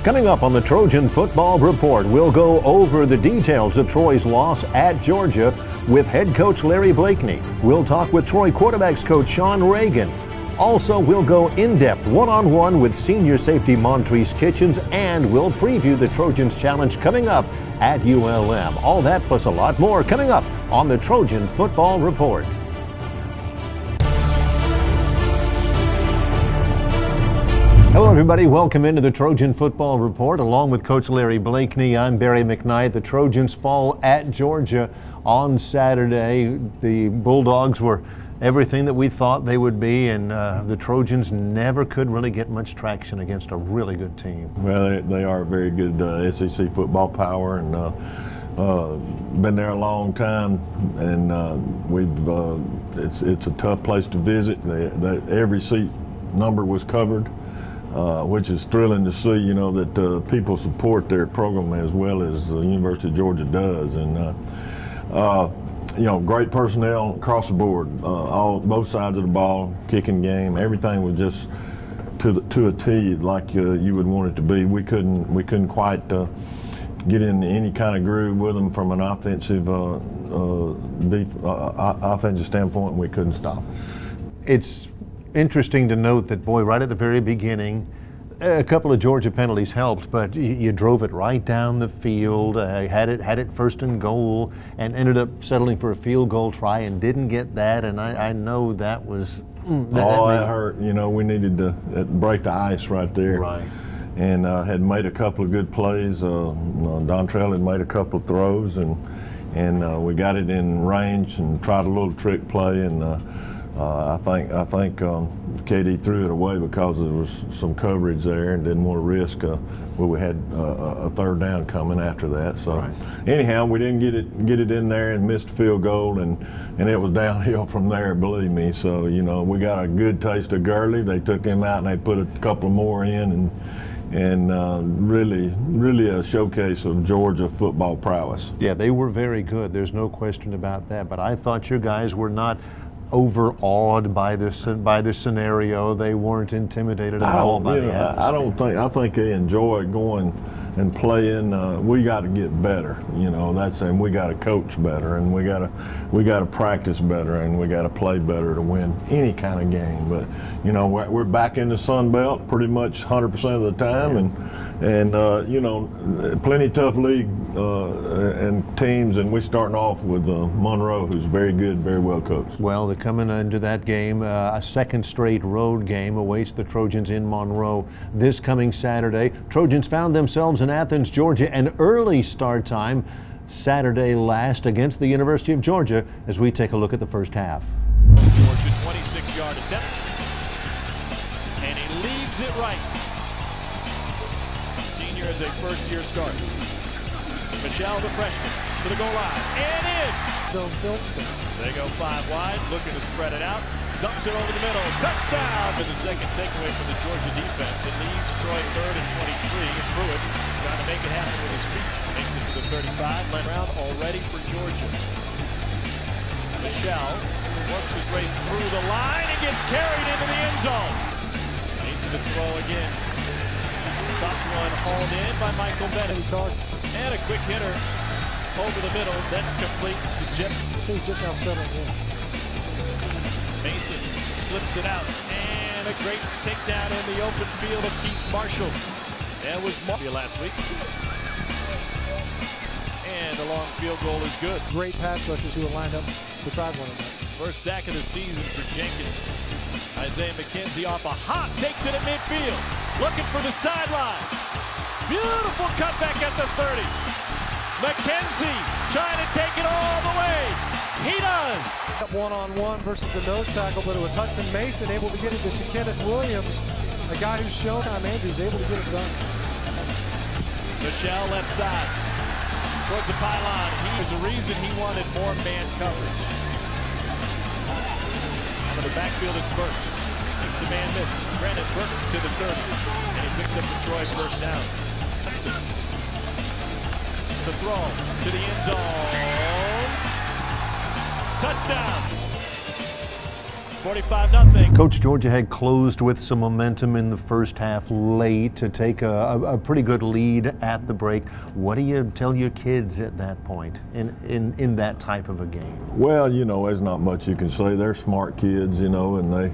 Coming up on the Trojan Football Report, we'll go over the details of Troy's loss at Georgia with head coach Larry Blakeney. We'll talk with Troy quarterbacks coach Regan. Also, we'll go in-depth one-on-one with senior safety Montree's Kitchens, and we'll preview the Trojans Challenge coming up at ULM. All that plus a lot more coming up on the Trojan Football Report. Hello everybody, welcome into the Trojan Football Report. Along with Coach Larry Blakeney, I'm Larry McKnight. The Trojans fall at Georgia on Saturday. The Bulldogs were everything that we thought they would be, and the Trojans never could really get much traction against a really good team. Well, they are a very good SEC football power, and been there a long time, and it's a tough place to visit. Every seat number was covered. Which is thrilling to see, you know, that people support their program as well as the University of Georgia does. And, you know, great personnel across the board, both sides of the ball, kicking game, everything was just to a T like you would want it to be. We couldn't quite get in any kind of groove with them from an offensive standpoint. We couldn't stop. It's interesting to note that, boy, right at the very beginning, a couple of Georgia penalties helped, but you drove it right down the field, had it first and goal, and ended up settling for a field goal try and didn't get that. And I know that was that hurt. You know, we needed to break the ice right there. Right. And had made a couple of good plays. Dontrell had made a couple of throws, and we got it in range and tried a little trick play, and I think KD threw it away because there was some coverage there and didn't want to risk where we had a third down coming after that. So right. Anyhow, we didn't get it in there and missed a field goal, and it was downhill from there, believe me. So, you know, we got a good taste of Gurley. They took him out and they put a couple more in, and really a showcase of Georgia football prowess. Yeah, they were very good. There's no question about that. But I thought your guys were not overawed by this scenario. They weren't intimidated at all by the atmosphere. I think they enjoy going and playing. We got to get better. You know, and we got to coach better, and we got to practice better, and we got to play better to win any kind of game. But you know, we're back in the Sun Belt pretty much 100% of the time, and you know, plenty tough league and teams, and we're starting off with Monroe, who's very good, very well coached. Well, they're coming into that game. A second straight road game awaits the Trojans in Monroe this coming Saturday. Trojans found themselves in Athens, Georgia, an early start time Saturday last against the University of Georgia as we take a look at the first half. Georgia 26-yard attempt, and he leaves it right. Senior is a first-year starter. Michelle, the freshman, to the goal line, and in! They go 5 wide, looking to spread it out. Dumps it over the middle. Touchdown to the second takeaway from the Georgia defense. It leaves Troy 3rd and 23. And Pruitt trying to make it happen with his feet. Makes it to the 35. Lane round already for Georgia. Michelle works his way through the line and gets carried into the end zone. Mason to throw again. Top one hauled in by Michael Bennett. And a quick hitter over the middle. That's complete to Jeff. So he's just now settling in. Mason slips it out, and a great takedown in the open field of Keith Marshall. That was last week. And the long field goal is good. Great pass rushers who are lined up beside one another. First sack of the season for Jenkins. Isaiah McKenzie off a hop, takes it at midfield. Looking for the sideline. Beautiful cutback at the 30. McKenzie trying to take it all the way. He does. One-on-one versus the nose tackle, but it was Hudson Mason able to get it to Kenneth Williams, a guy who's shown time Andrews able to get it done. Michelle left side towards the pylon. There's a reason he wanted more man coverage. Out of the backfield, it's Burks. Makes a man miss. Brandon Burks to the 30, and he picks up the Troy first down. The throw to the end zone. Touchdown. 45-0. Coach, Georgia had closed with some momentum in the first half late to take a pretty good lead at the break. What do you tell your kids at that point in that type of a game? Well, you know, there's not much you can say. They're smart kids, you know, and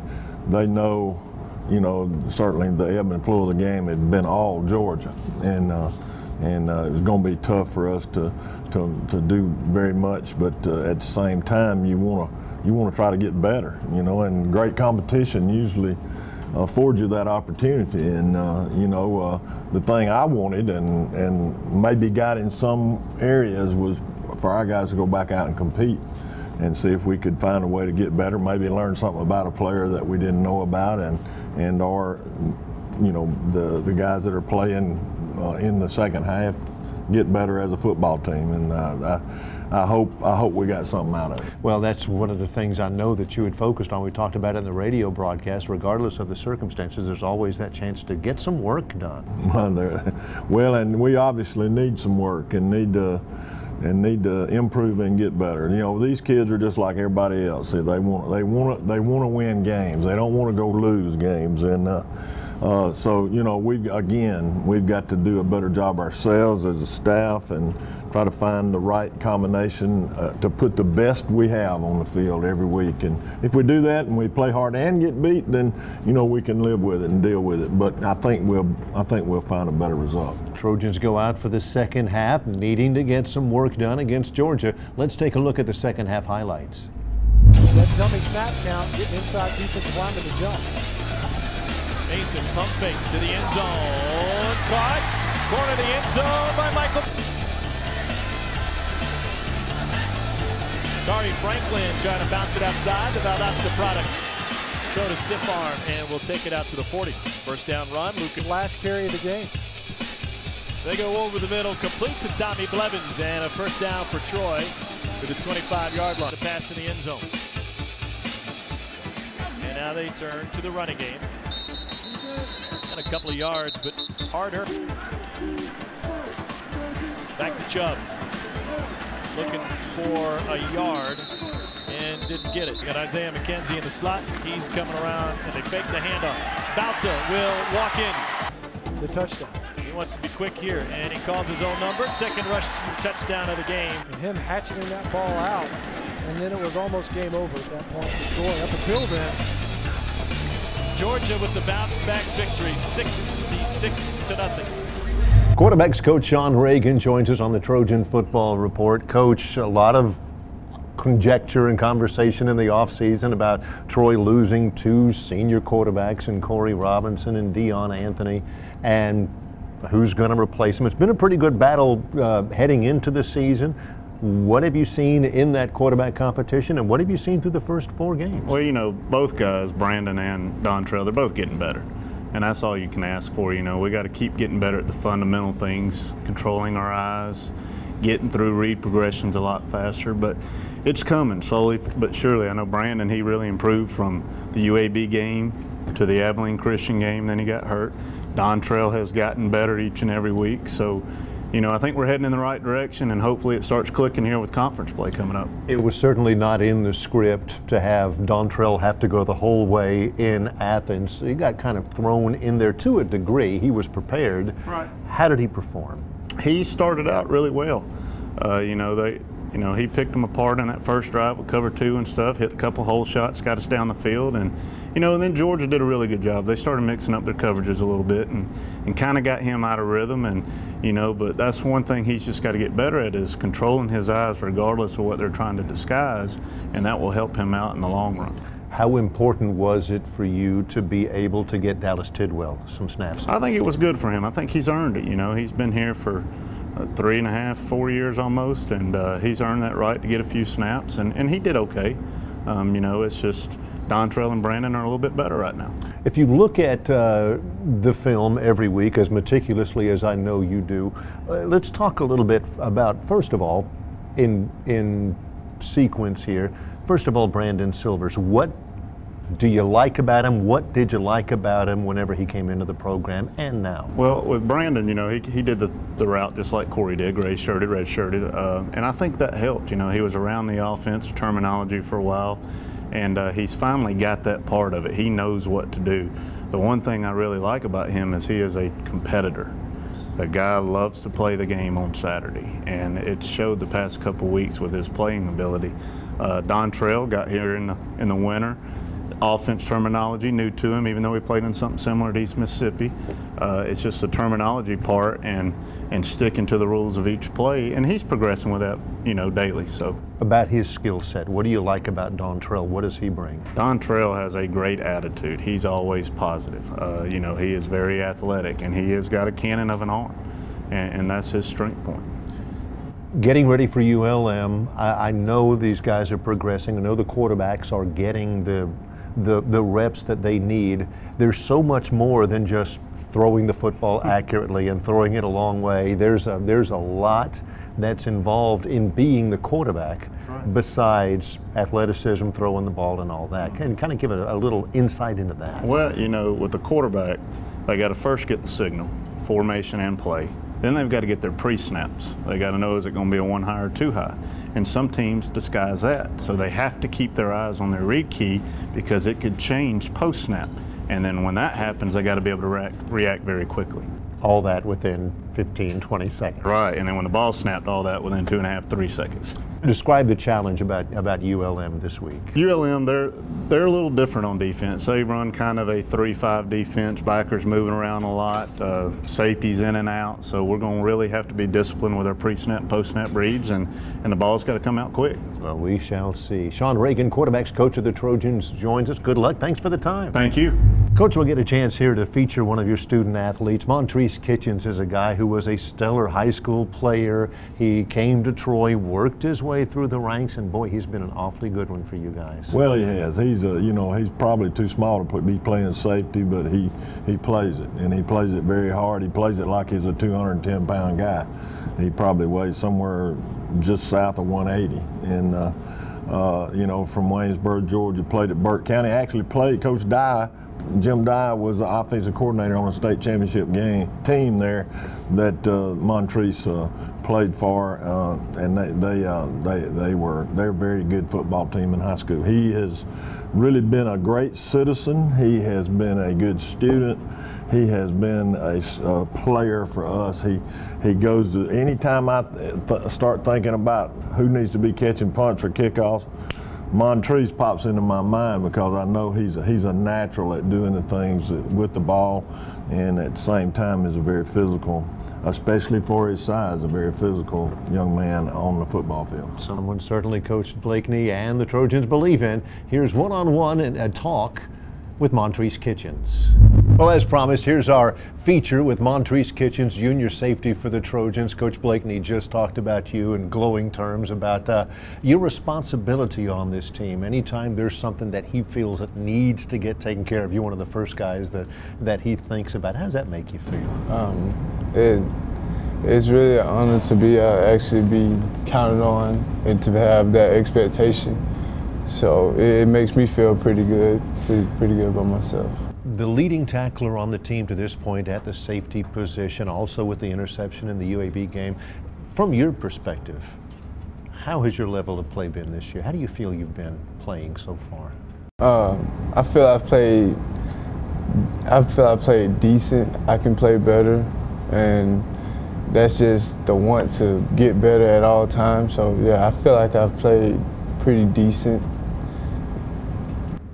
they know, you know, certainly the ebb and flow of the game had been all Georgia, and it was going to be tough for us to do very much. But at the same time, you want to try to get better, you know, and great competition usually affords you that opportunity. And you know, the thing I wanted and maybe got in some areas was for our guys to go back out and compete and see if we could find a way to get better, maybe learn something about a player that we didn't know about, and or, you know, the guys that are playing in the second half get better as a football team. And I hope we got something out of it. Well, that's one of the things I know that you had focused on. We talked about it in the radio broadcast. Regardless of the circumstances, there's always that chance to get some work done. Well, and we obviously need some work and need to improve and get better. You know, these kids are just like everybody else. See, they want to win games. They don't want to go lose games. And so, you know, we've got to do a better job ourselves as a staff and try to find the right combination to put the best we have on the field every week. And if we do that and we play hard and get beat, then, you know, we can live with it and deal with it. But I think we'll find a better result. Trojans go out for the second half, needing to get some work done against Georgia. Let's take a look at the second half highlights. That dummy snap count, getting inside defensive lineman to jump. Mason pump fake to the end zone. Caught. Corner of the end zone by Michael. Kari Franklin trying to bounce it outside. The Valdosta product. Throw to stiff arm and we'll take it out to the 40. First down run. Luke. Last carry of the game. They go over the middle, complete to Tommy Blevins, and a first down for Troy to the 25-yard line. The pass in the end zone. And now they turn to the running game. And a couple of yards, but harder. Back to Chubb. Looking for a yard and didn't get it. Got Isaiah McKenzie in the slot. He's coming around and they fake the handoff. Bauta will walk in. The touchdown. He wants to be quick here, and he calls his own number. Second rush touchdown of the game. And him hatcheting that ball out, and then it was almost game over at that point for Troy. Up until then, Georgia with the bounce-back victory, 66-0. Quarterbacks coach Sean Regan joins us on the Trojan Football Report. Coach, a lot of conjecture and conversation in the offseason about Troy losing two senior quarterbacks in Corey Robinson and Dion Anthony, and who's going to replace him. It's been a pretty good battle heading into the season. What have you seen in that quarterback competition, and what have you seen through the first 4 games? Well, you know, both guys, Brandon and Dontrell, they're both getting better. And that's all you can ask for. You know, we got to keep getting better at the fundamental things, controlling our eyes, getting through read progressions a lot faster. But it's coming slowly but surely. I know Brandon, he really improved from the UAB game to the Abilene Christian game, then he got hurt. Dontrell has gotten better each and every week. So, you know, I think we're heading in the right direction, and hopefully it starts clicking here with conference play coming up. It was certainly not in the script to have Dontrell have to go the whole way in Athens. He got kind of thrown in there to a degree. He was prepared. Right. How did he perform? He started out really well. He picked them apart in that first drive with cover 2 and stuff, hit a couple hole shots, got us down the field, and then Georgia did a really good job. They started mixing up their coverages a little bit and kind of got him out of rhythm, but that's one thing he's just got to get better at, is controlling his eyes regardless of what they're trying to disguise, and that will help him out in the long run. How important was it for you to be able to get Dallas Tidwell some snaps? I think it was good for him. I think he's earned it. You know, he's been here for 3.5, 4 years almost, and he's earned that right to get a few snaps, and he did okay. It's just Dontrell and Brandon are a little bit better right now. If you look at the film every week as meticulously as I know you do, let's talk a little bit about, first of all, in sequence here, first of all, Brandon Silvers. What do you like about him? What did you like about him whenever he came into the program and now? Well, with Brandon, he did the route just like Corey did, red-shirted, and I think that helped. He was around the offensive terminology for a while, And he's finally got that part of it. He knows what to do. The one thing I really like about him is he is a competitor. The guy loves to play the game on Saturday, and it showed the past couple weeks with his playing ability. Dontrell got here in the winter. Offense terminology new to him, even though he played in something similar at East Mississippi. It's just the terminology part and sticking to the rules of each play, and he's progressing with that, you know, daily. So about his skill set, what do you like about Dontrell? What does he bring? Dontrell has a great attitude. He's always positive. You know, he is very athletic, and he has got a cannon of an arm, and that's his strength point. Getting ready for ULM, I know these guys are progressing. I know the quarterbacks are getting the reps that they need. There's so much more than just throwing the football accurately and throwing it a long way. There's a lot that's involved in being the quarterback, besides athleticism, throwing the ball and all that. Can you kind of give a little insight into that? Well, you know, with the quarterback, they got to first get the signal, formation and play. Then they've got to get their pre-snaps. They got to know, is it going to be a 1 high or 2 high? And some teams disguise that. So they have to keep their eyes on their read key because it could change post-snap. And then when that happens, they got to be able to react very quickly. All that within 15, 20 seconds. Right, and then when the ball snapped, all that within 2.5, 3 seconds. Describe the challenge about ULM this week. ULM, they're a little different on defense. They run kind of a 3-5 defense. Backers moving around a lot, safeties in and out. So we're going to really have to be disciplined with our pre-snap and post-snap reads, and the ball's got to come out quick. Well, we shall see. Sean Regan, quarterbacks coach of the Trojans, joins us. Good luck. Thanks for the time. Thank you. Coach, we'll get a chance here to feature one of your student athletes. Montree Kitchens is a guy who was a stellar high school player. He came to Troy, worked his way through the ranks, and boy, he's been an awfully good one for you guys. Well, he has. He's you know, he's probably too small to be playing safety, but he plays it, and he plays it very hard. He plays it like he's a 210-pound guy. He probably weighs somewhere just south of 180, and you know, from Waynesburg, Georgia, played at Burke County. Actually played Coach Dye. Jim Dye was the offensive coordinator on a state championship team there that Montree played for, and they're a very good football team in high school. He has really been a great citizen. He has been a good student. He has been a player for us. He goes to, anytime I start thinking about who needs to be catching punts or kickoffs, Montree pops into my mind, because I know he's a natural at doing the things with the ball, and at the same time is a very physical, especially for his size, a very physical young man on the football field. Someone certainly Coach Blakeney and the Trojans believe in. Here's one-on-one and a talk with Montree Kitchens. Well, as promised, here's our feature with Montree Kitchens, junior safety for the Trojans. Coach Blakeney just talked about you in glowing terms about your responsibility on this team. Anytime there's something that he feels that needs to get taken care of, you're one of the first guys that he thinks about. How does that make you feel? It's really an honor to actually be counted on and to have that expectation. So it makes me feel pretty good, pretty good about myself. The leading tackler on the team to this point at the safety position, also with the interception in the UAB game. From your perspective, how has your level of play been this year? How do you feel you've been playing so far? I feel I played decent. I can play better, and that's just the want to get better at all times. So yeah, I feel like I've played pretty decent.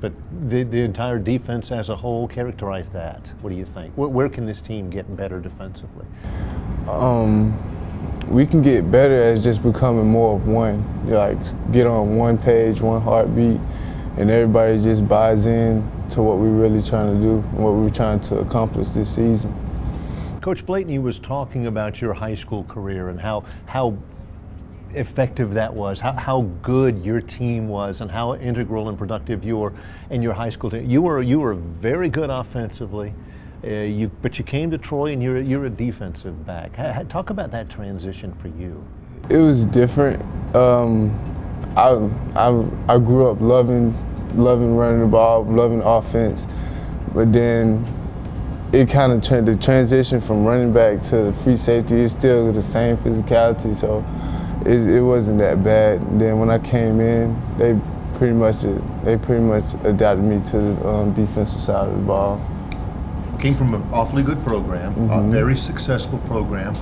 But the entire defense as a whole, characterize that. What do you think? Where can this team get better defensively? We can get better as just becoming more of one. Like, get on one page, one heartbeat, and everybody just buys in to what we're really trying to do and what we're trying to accomplish this season. Coach Blakeney was talking about your high school career and how effective that was, how good your team was, and how integral and productive you were in your high school team. You were very good offensively, but you came to Troy and you're a defensive back. Talk about that transition for you. It was different. I grew up loving running the ball, loving offense, but then it kind of the transition from running back to the free safety is still the same physicality, so it wasn't that bad. And then when I came in, they pretty much adapted me to the defensive side of the ball. Came from an awfully good program, a very successful program.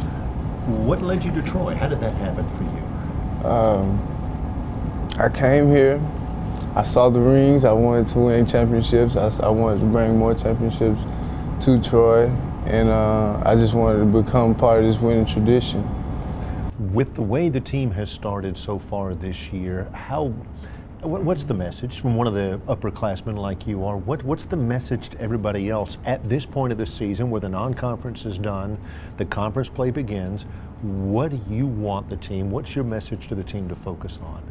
What led you to Troy? How did that happen for you? I came here, I saw the rings, I wanted to win championships, I wanted to bring more championships to Troy, and I just wanted to become part of this winning tradition. With the way the team has started so far this year, what's the message from one of the upperclassmen like you are? What's the message to everybody else at this point of the season where the non-conference is done, the conference play begins? What do you want the team, what's your message to the team to focus on?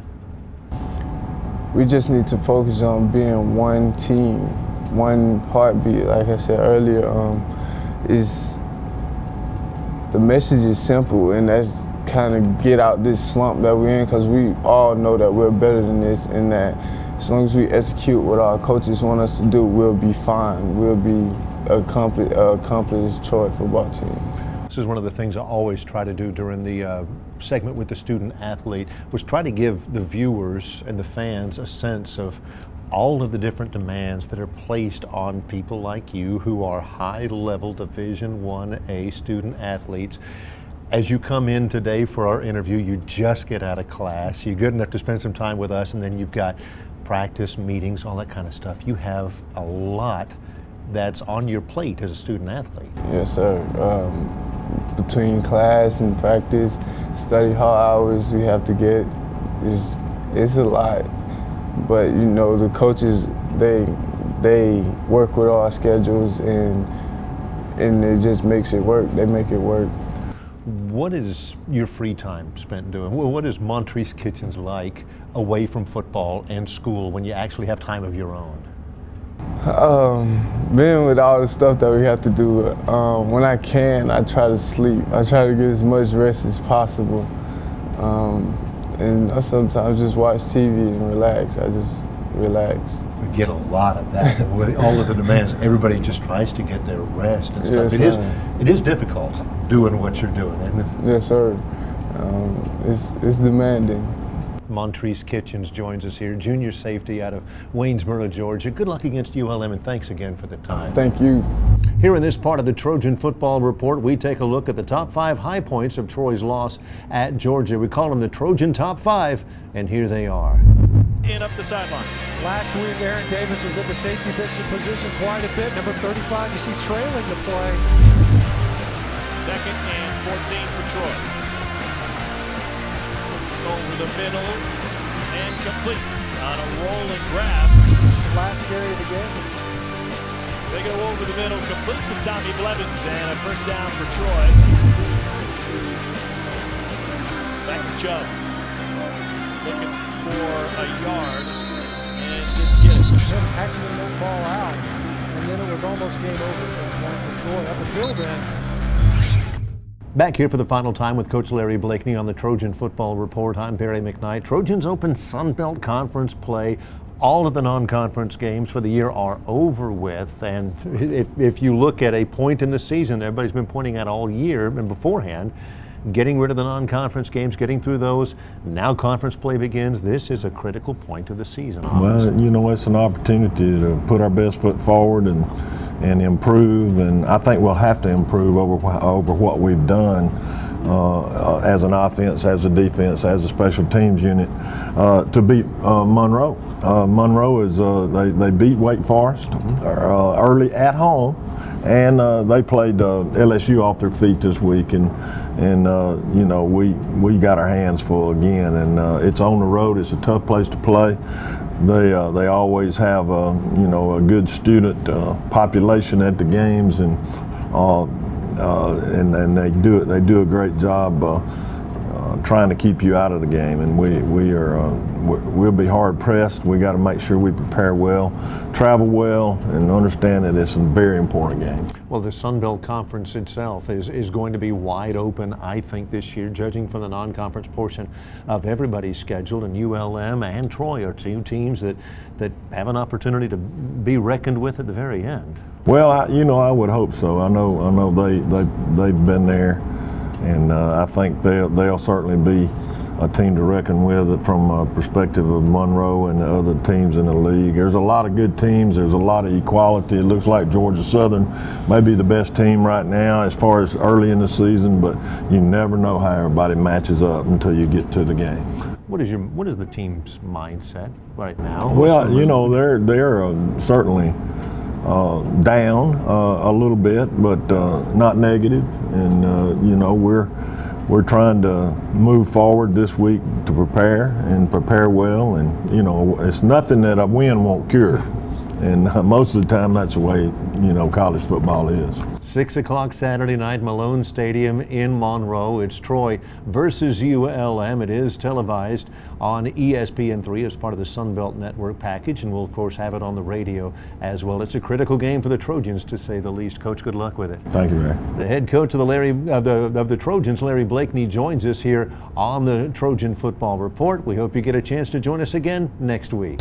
We just need to focus on being one team, one heartbeat. Like I said earlier, the message is simple, and that's kind of get out this slump that we're in, because we all know that we're better than this, and that as long as we execute what our coaches want us to do, we'll be fine. We'll be accomplished Troy football team. This is one of the things I always try to do during the segment with the student athlete, was try to give the viewers and the fans a sense of all of the different demands that are placed on people like you who are high-level Division I-A student athletes. As you come in today for our interview, you just get out of class, you're good enough to spend some time with us, and then you've got practice, meetings, all that kind of stuff. You have a lot that's on your plate as a student athlete. Yes, sir. Between class and practice, study hall hours we have to get, it's a lot. But you know, the coaches, they work with our schedules, and it just makes it work. They make it work. What is your free time spent doing? What is Montree's Kitchens like away from football and school when you actually have time of your own? Being with all the stuff that we have to do, when I can, I try to sleep. I try to get as much rest as possible. And I sometimes just watch TV and relax. I just relax. We get a lot of that. All of the demands, everybody just tries to get their rest and stuff. Yes, it is difficult doing what you're doing, isn't it? Yes, sir. It's demanding. Montree's Kitchens joins us here, junior safety out of Waynesboro, Georgia. Good luck against ULM, and thanks again for the time. Thank you. Here in this part of the Trojan Football Report, we take a look at the top 5 high points of Troy's loss at Georgia. We call them the Trojan Top 5, and here they are. In up the sideline. Last week, Aaron Davis was at the safety position quite a bit. Number 35, you see trailing the play. 2nd and 14 for Troy. Over the middle and complete on a rolling grab. Last carry of the game. They go over the middle, complete to Tommy Blevins, and a first down for Troy. Back to Chubb. Looking for a yard and didn't get it. Actually that ball out, and then it was almost game over at that point for Troy. Up until then. Back here for the final time with Coach Larry Blakeney on the Trojan Football Report. I'm Barry McKnight. Trojans open Sun Belt Conference play. All of the non-conference games for the year are over with. And if you look at a point in the season, everybody's been pointing out all year and beforehand, getting rid of the non-conference games, getting through those. Now conference play begins. This is a critical point of the season. Well, you know, it's an opportunity to put our best foot forward and improve, and I think we'll have to improve over what we've done as an offense, as a defense, as a special teams unit to beat Monroe. Monroe is they beat Wake Forest early at home, and they played LSU off their feet this week, and you know, we got our hands full again, and it's on the road. It's a tough place to play. They always have you know, a good student population at the games, and they do a great job trying to keep you out of the game, and we'll be hard pressed. We got to make sure we prepare well, travel well, and understand that it's a very important game. Well, the Sun Belt Conference itself is going to be wide open, I think, this year, judging from the non-conference portion of everybody's schedule. And ULM and Troy are 2 teams that have an opportunity to be reckoned with at the very end. Well, you know, I would hope so. I know they've been there, and I think they'll certainly be a team to reckon with from a perspective of Monroe and the other teams in the league. There's a lot of good teams. There's a lot of equality. It looks like Georgia Southern may be the best team right now as far as early in the season, but you never know how everybody matches up until you get to the game. What is the team's mindset right now? Well, you know, they're certainly down a little bit, but not negative. And you know, we're trying to move forward this week to prepare well. And you know, it's nothing that a win won't cure. And most of the time, that's the way, you know, college football is. 6 o'clock Saturday night, Malone Stadium in Monroe. It's Troy versus ULM. It is televised on ESPN3 as part of the Sunbelt Network package, and we'll of course have it on the radio as well. It's a critical game for the Trojans, to say the least. Coach, good luck with it. Thank you, Ray. The head coach of the Trojans, Larry Blakeney, joins us here on the Trojan Football Report. We hope you get a chance to join us again next week.